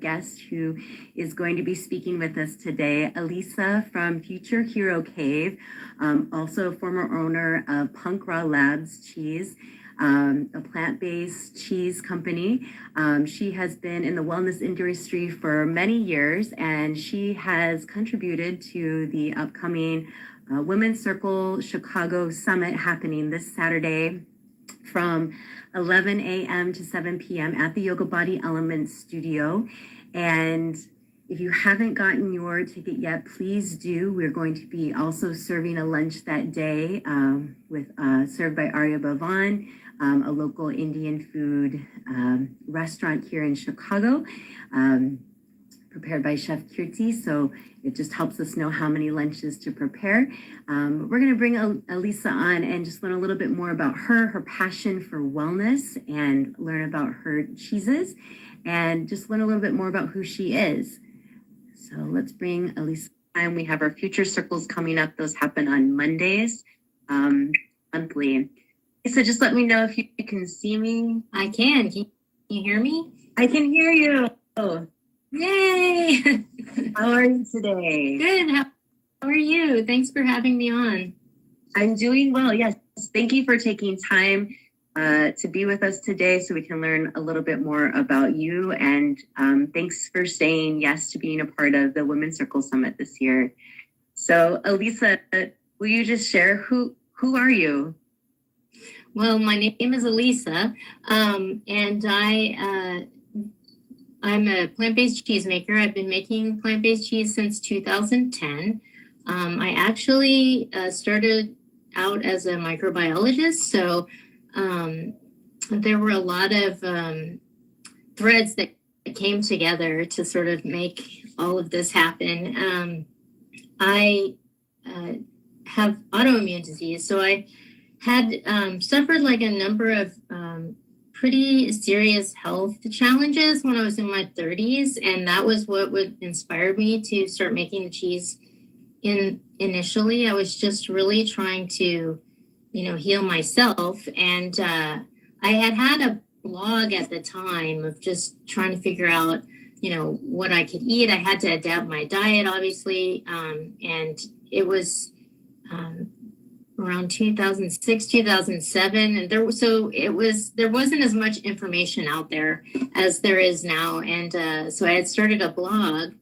guest who is going to be speaking with us today, Alissa from Future Hero Cave, also a former owner of Rawk Labs cheese, a plant-based cheese company. She has been in the wellness industry for many years, and she has contributed to the upcoming Women's Circle Chicago Summit happening this Saturday from 11 a.m. to 7 p.m. at the Yoga Body Elements Studio. And if you haven't gotten your ticket yet, please do. We're going to be also serving a lunch that day served by Arya Bhavan, a local Indian food restaurant here in Chicago, prepared by Chef Kirti. So it just helps us know how many lunches to prepare. We're going to bring Alissa on and just learn a little bit more about her passion for wellness, and learn about her cheeses, and just learn a little bit more about who she is. So let's bring Alissa on. We have our future circles coming up. Those happen on Mondays, monthly. So just let me know if you can see me. I can. Can you hear me? I can hear you. Yay! How are you today? Good. How are you? Thanks for having me on. I'm doing well. Yes. Thank you for taking time to be with us today so we can learn a little bit more about you. And thanks for saying yes to being a part of the Women's Circle Summit this year. So Alissa, will you just share who are you? Well, my name is Alissa, and I'm a plant-based cheese maker. I've been making plant-based cheese since 2010. I actually started out as a microbiologist, so there were a lot of threads that came together to sort of make all of this happen. I have autoimmune disease, so I had suffered like a number of pretty serious health challenges when I was in my 30s, and that was what would inspire me to start making the cheese. Initially, I was just really trying to, heal myself, and I had a blog at the time of just trying to figure out, what I could eat. I had to adapt my diet, obviously, and it was around 2006, 2007, and there wasn't as much information out there as there is now, and so I had started a blog,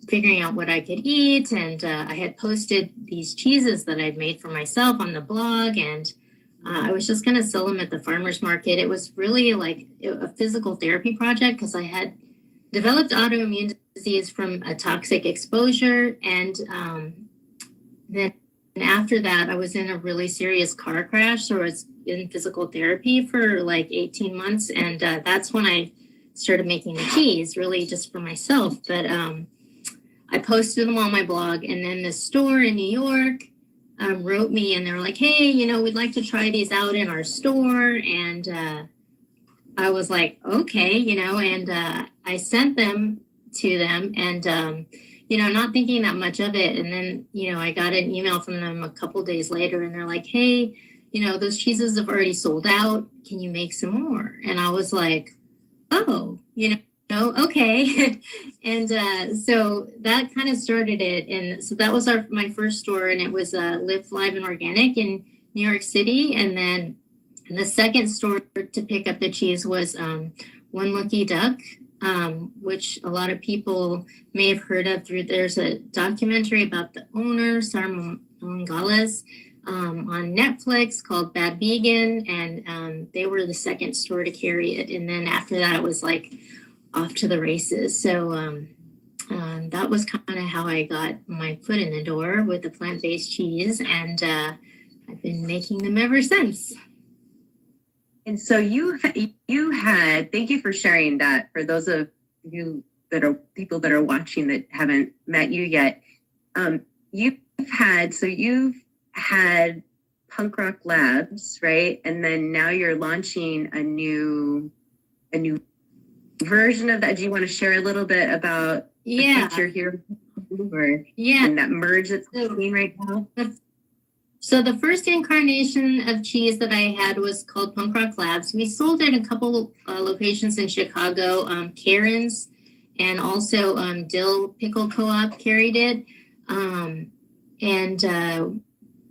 figuring out what I could eat, and I had posted these cheeses that I'd made for myself on the blog, and I was just going to sell them at the farmers market. It was really like a physical therapy project because I had developed autoimmune disease from a toxic exposure, and then after that, I was in a really serious car crash, so I was in physical therapy for like 18 months, and that's when I started making the cheese, really just for myself. But I posted them on my blog, and then the store in New York wrote me, and they're like, hey, we'd like to try these out in our store. And I was like, okay, and I sent them to them, and not thinking that much of it. And then, I got an email from them a couple days later, and they're like, hey, those cheeses have already sold out. Can you make some more? And I was like, oh, okay. And so that kind of started it. And so that was my first store, and it was Live, Live, and Organic in New York City. And then the second store to pick up the cheese was One Lucky Duck, which a lot of people may have heard of. There's a documentary about the owner, Sarah Mongales, on Netflix called Bad Vegan, and they were the second store to carry it. And then after that, it was like off to the races. So that was kind of how I got my foot in the door with the plant-based cheese, and I've been making them ever since. And so you had, thank you for sharing that. For those of you that are people that are watching that haven't met you yet, you've had Rawk Labs, right? And then now you're launching a new version of that. Do you want to share a little bit about the future here? And that merge that's happening right now? So the first incarnation of cheese that I had was called Rawk Labs. We sold it in a couple locations in Chicago. Karen's and also Dill Pickle Co-op carried it. And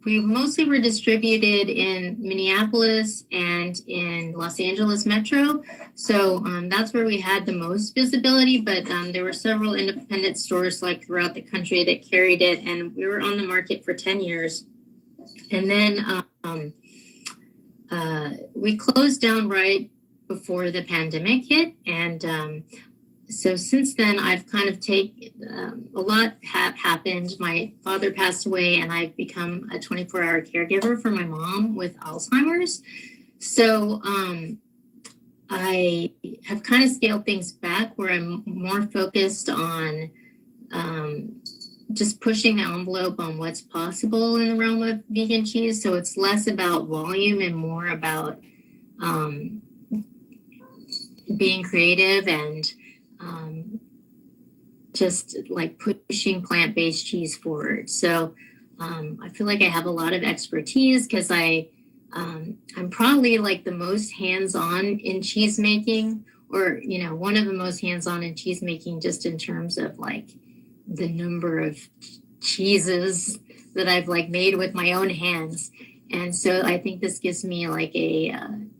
we mostly were distributed in Minneapolis and in Los Angeles Metro. So that's where we had the most visibility, but there were several independent stores like throughout the country that carried it, and we were on the market for 10 years. And then we closed down right before the pandemic hit. And so since then, I've kind of taken a lot happened. My father passed away, and I've become a 24-hour caregiver for my mom with Alzheimer's. So I have kind of scaled things back where I'm more focused on just pushing the envelope on what's possible in the realm of vegan cheese. So it's less about volume and more about being creative and just like pushing plant-based cheese forward. So I feel like I have a lot of expertise because I'm probably like the most hands-on in cheese making, or one of the most hands-on in cheese making, just in terms of like the number of cheeses that I've like made with my own hands. And so I think this gives me like a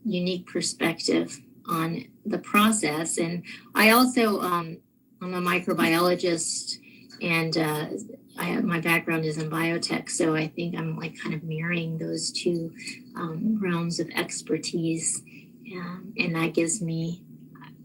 unique perspective on the process. And I also I'm a microbiologist, and my background is in biotech, so I think I'm like kind of marrying those two realms of expertise, and that gives me,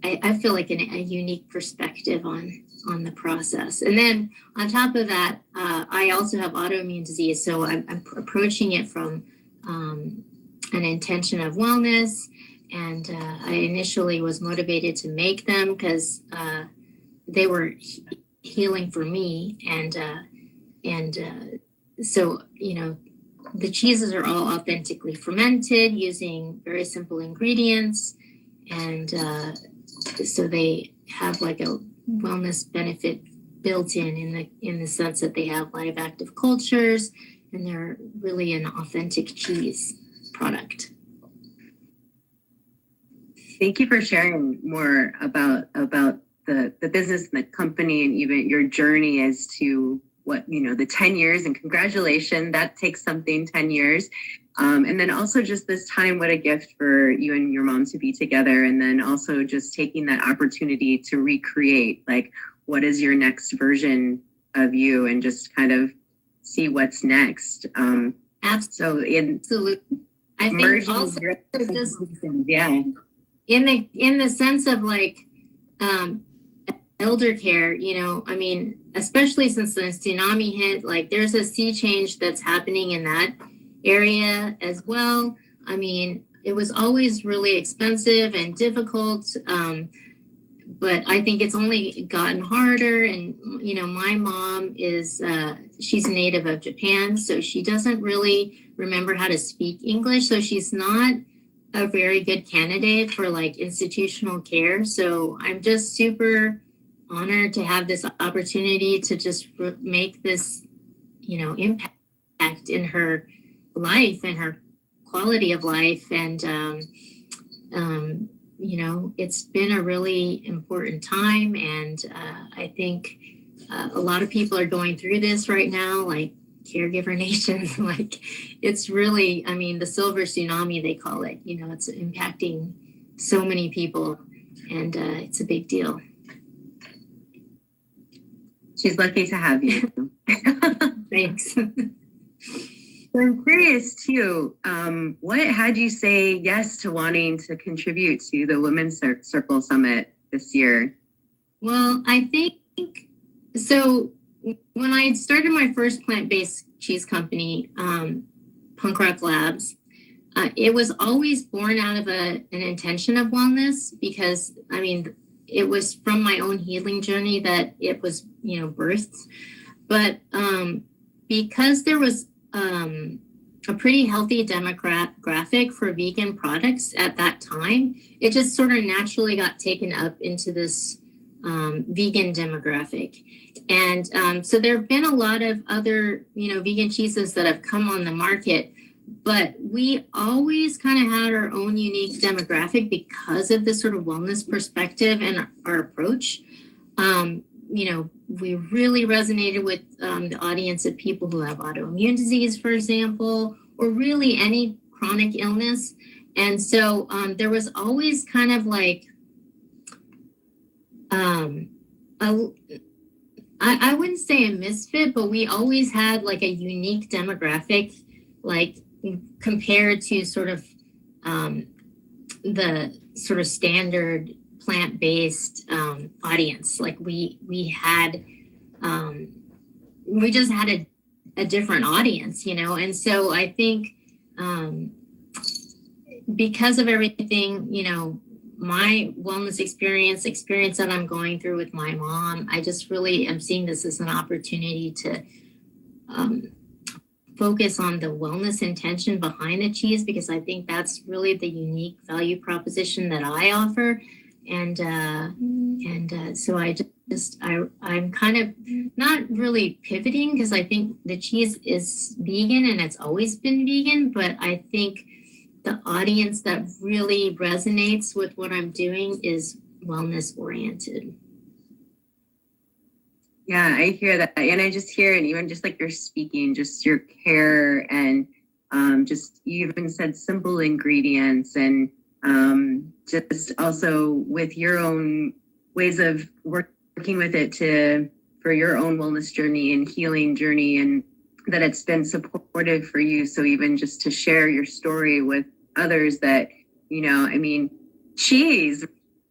I feel like a unique perspective on the process. And then on top of that, I also have autoimmune disease, so I'm approaching it from an intention of wellness. And I initially was motivated to make them because they were healing for me, and so the cheeses are all authentically fermented using very simple ingredients, and so they have like a wellness benefit built in the sense that they have live active cultures, and they're really an authentic cheese product. Thank you for sharing more about the business and the company, and even your journey as to what, the 10 years, and congratulations, that takes something, 10 years. And then also just this time, what a gift for you and your mom to be together. And then also just taking that opportunity to recreate, like, what is your next version of you, and just kind of see what's next. Absolutely. I think also just, yeah. In the sense of like elder care, I mean, especially since the tsunami hit, like there's a sea change that's happening in that area as well. I mean, it was always really expensive and difficult, but I think it's only gotten harder. And my mom is she's a native of Japan, so she doesn't really remember how to speak English, so she's not a very good candidate for like institutional care. So I'm just super honored to have this opportunity to just make this, impact in her life and her quality of life. And, it's been a really important time. And I think a lot of people are going through this right now, like caregiver nation. Like it's really, I mean, the silver tsunami, they call it, it's impacting so many people, and it's a big deal. She's lucky to have you. Thanks. So I'm curious too, what had you say yes to wanting to contribute to the Women's Circle Summit this year? Well, I think so. When I started my first plant-based cheese company, Rawk Labs, it was always born out of an intention of wellness, because I mean, it was from my own healing journey that it was, birthed. But because there was a pretty healthy demographic for vegan products at that time, it just sort of naturally got taken up into this vegan demographic. And so there have been a lot of other, vegan cheeses that have come on the market, but we always kind of had our own unique demographic because of this sort of wellness perspective and our approach. We really resonated with the audience of people who have autoimmune disease, for example, or really any chronic illness. And so there was always kind of like, I wouldn't say a misfit, but we always had like a unique demographic, like compared to sort of the sort of standard plant-based audience. Like we just had a different audience, and so I think because of everything, my wellness experience that I'm going through with my mom, I just really am seeing this as an opportunity to focus on the wellness intention behind the cheese, because I think that's really the unique value proposition that I offer. And so I'm kind of not really pivoting, because I think the cheese is vegan and it's always been vegan, but I think the audience that really resonates with what I'm doing is wellness oriented. Yeah, I hear that. And I just hear it, even just like you're speaking, just your care, and just you even said simple ingredients, and just also with your own ways of working with it for your own wellness journey and healing journey, and that it's been supportive for you. So even just to share your story with others that, cheese,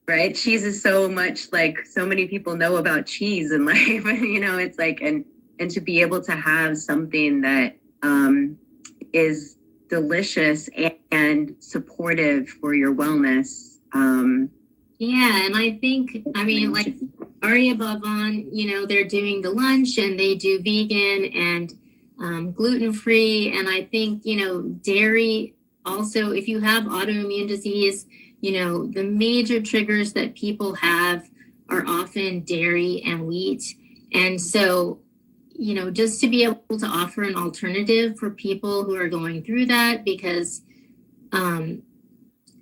right? Cheese is so much, like, so many people know about cheese in life, it's like, and to be able to have something that is delicious and supportive for your wellness. Yeah, and I think, like Aria Bhavan, they're doing the lunch and they do vegan and gluten-free. And I think, dairy also, if you have autoimmune disease, the major triggers that people have are often dairy and wheat. And so, just to be able to offer an alternative for people who are going through that, because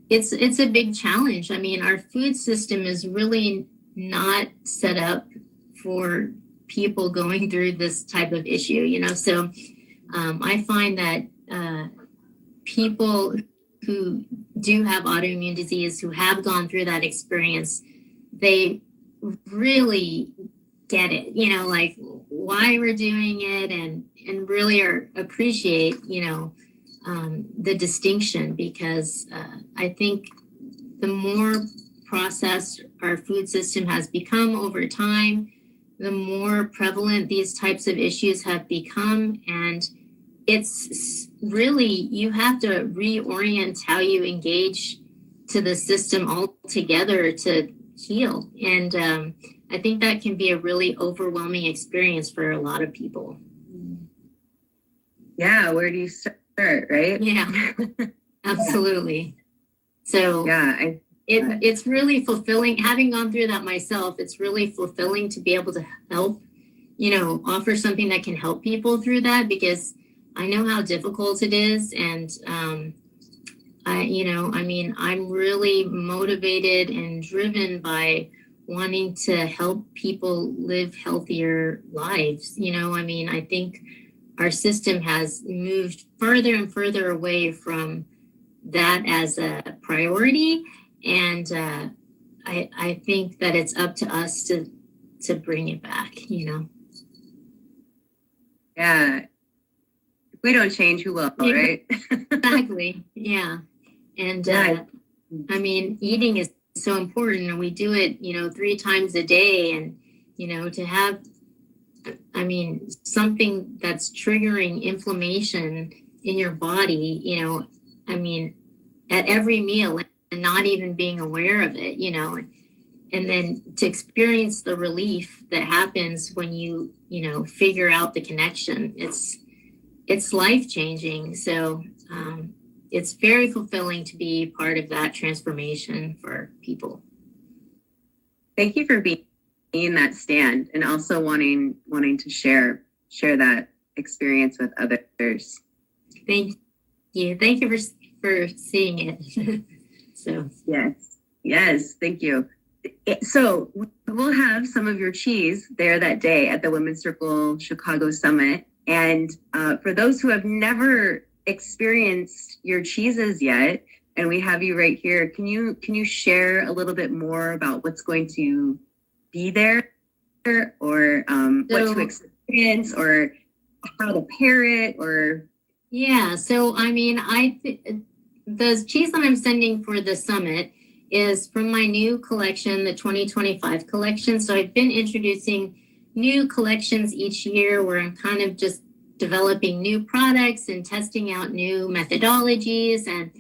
it's a big challenge. Our food system is really not set up for people going through this type of issue, So I find that people who do have autoimmune disease, who have gone through that experience, they really get it, like why we're doing it, and really appreciate, the distinction, because I think the more processed our food system has become over time, the more prevalent these types of issues have become. And it's really, you have to reorient how you engage to the system altogether to heal. And I think that can be a really overwhelming experience for a lot of people. Yeah, where do you start, right? Yeah, absolutely. So yeah, it's really fulfilling. Having gone through that myself, it's really fulfilling to be able to help, offer something that can help people through that, because I know how difficult it is. And I'm really motivated and driven by wanting to help people live healthier lives. I think our system has moved further and further away from that as a priority. And I think that it's up to us to bring it back, Yeah. If we don't change, who will, right? Exactly. Yeah. And eating is so important, and we do it, 3 times a day. And, to have, something that's triggering inflammation in your body, at every meal, and not even being aware of it, and then to experience the relief that happens when you, figure out the connection. It's life-changing. So it's very fulfilling to be part of that transformation for people. Thank you for being that stand and also wanting to share that experience with others. Thank you. Thank you for seeing it. So yes, thank you. So we'll have some of your cheese there that day at the Women's Circle Chicago Summit. And for those who have never experienced your cheeses yet, and we have you right here, can you share a little bit more about what's going to be there, or what to experience, or how to pair it, or? Yeah, so I mean, the cheese that I'm sending for the summit is from my new collection, the 2025 collection. So I've been introducing new collections each year where I'm kind of just developing new products and testing out new methodologies. And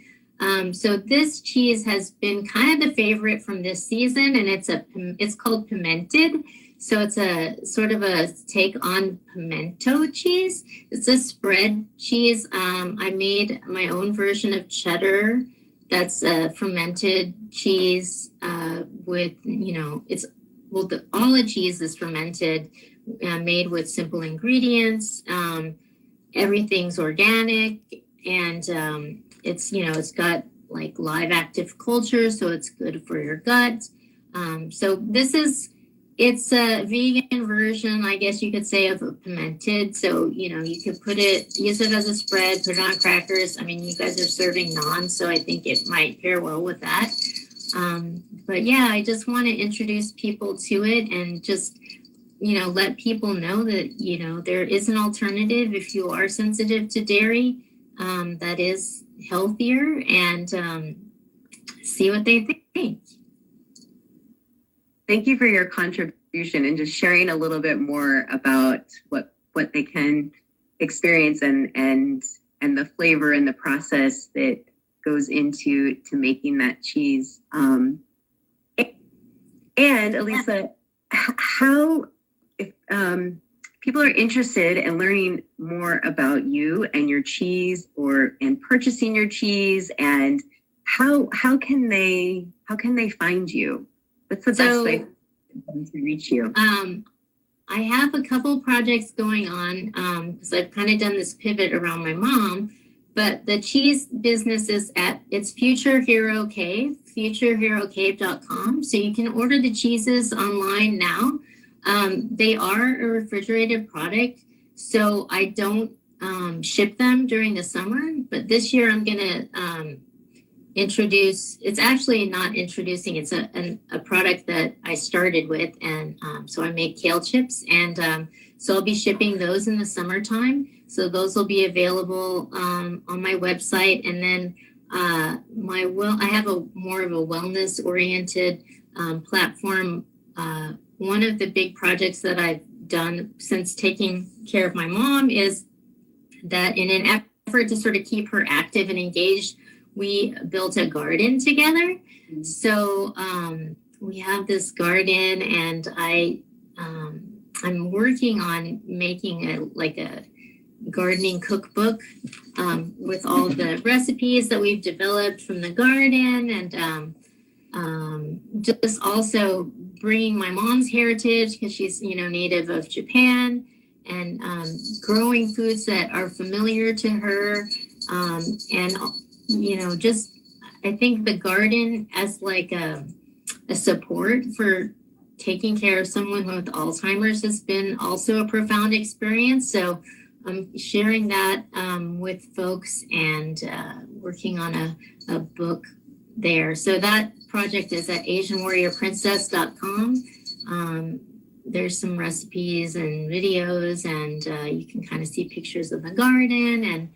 so this cheese has been kind of the favorite from this season, and it's called pimented. So it's a sort of a take on pimento cheese. It's a spread cheese. I made my own version of cheddar. That's a fermented cheese with, all the cheese is fermented, made with simple ingredients. Everything's organic, and it's got like live active culture, so it's good for your gut. So it's a vegan version, I guess you could say, of a pimented. So, you could use it as a spread, put it on crackers. I mean, you guys are serving naan, so I think it might pair well with that. But yeah, I just want to introduce people to it and just, let people know that, there is an alternative if you are sensitive to dairy that is healthier, and see what they think. Thank you for your contribution and just sharing a little bit more about what they can experience and the flavor and the process that goes into making that cheese. And Alissa, how, if people are interested in learning more about you and your cheese, and purchasing your cheese, and how can they find you? What's the best way to reach you? I have a couple projects going on because I've kind of done this pivot around my mom, but the cheese business is it's Future Hero Cave, futurehero.cave.com. So you can order the cheeses online now. They are a refrigerated product, so I don't ship them during the summer, but this year I'm going to it's actually not introducing, it's a product that I started with, and so I make kale chips, and so I'll be shipping those in the summertime. So those will be available on my website, and then I have a more of a wellness oriented platform. One of the big projects that I've done since taking care of my mom is that in an effort to sort of keep her active and engaged, we built a garden together. Mm-hmm. So we have this garden, and I'm working on making a gardening cookbook with all the recipes that we've developed from the garden, and just also bringing my mom's heritage, because she's native of Japan, and growing foods that are familiar to her, and just I think the garden as like a support for taking care of someone with Alzheimer's has been also a profound experience. So I'm sharing that with folks, and working on a book there. So that project is at asianwarriorprincess.com. There's some recipes and videos, and you can kind of see pictures of the garden, and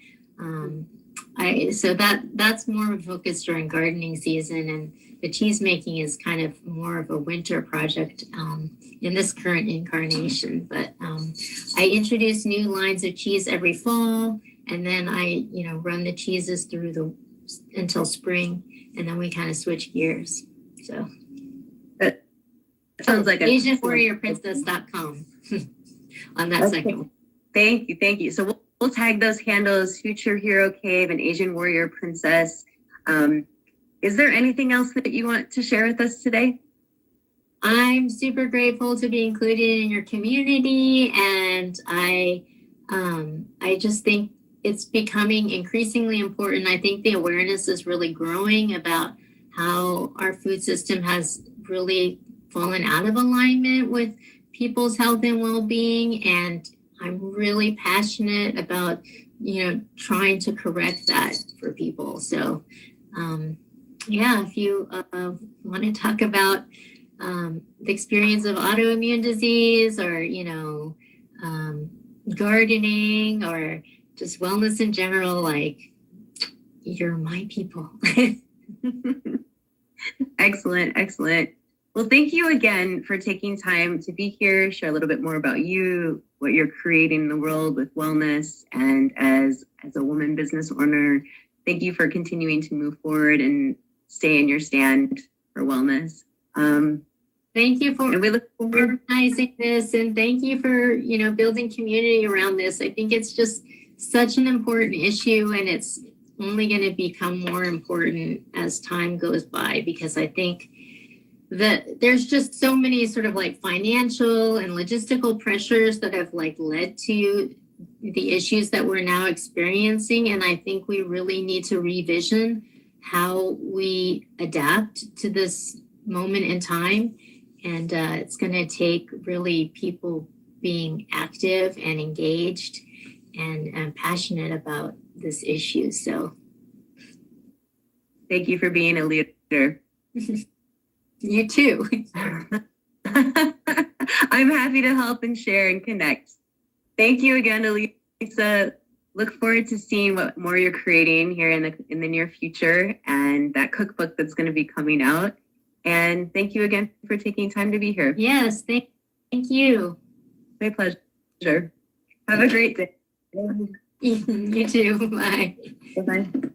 so that's more of a focus during gardening season, and the cheese making is kind of more of a winter project in this current incarnation. But I introduce new lines of cheese every fall, and then I run the cheeses through until spring, and then we kind of switch gears. So that sounds like AsianWarriorPrincess.com on that second one. Thank you. So we'll tag those handles, Future Hero Cave and Asian Warrior Princess. Is there anything else that you want to share with us today? I'm super grateful to be included in your community, and I just think it's becoming increasingly important. I think the awareness is really growing about how our food system has really fallen out of alignment with people's health and well-being, and I'm really passionate about trying to correct that for people. So yeah, if you want to talk about the experience of autoimmune disease, or gardening, or just wellness in general, like, you're my people. Excellent, excellent. Well, thank you again for taking time to be here, share a little bit more about you, what you're creating in the world with wellness, and as a woman business owner, thank you for continuing to move forward and stay in your stand for wellness. Thank you for and we look forward organizing this, and thank you for building community around this. I think it's just such an important issue, and it's only going to become more important as time goes by, because I think that there's just so many sort of like financial and logistical pressures that have like led to the issues that we're now experiencing. And I think we really need to revision how we adapt to this moment in time. And it's going to take really people being active and engaged and passionate about this issue. So thank you for being a leader. You too. I'm happy to help and share and connect. Thank you again, Alissa. Look forward to seeing what more you're creating here in the near future, and that cookbook that's going to be coming out. And thank you again for taking time to be here. Yes, thank you. My pleasure. Have a great day. You too. Bye. Bye-bye.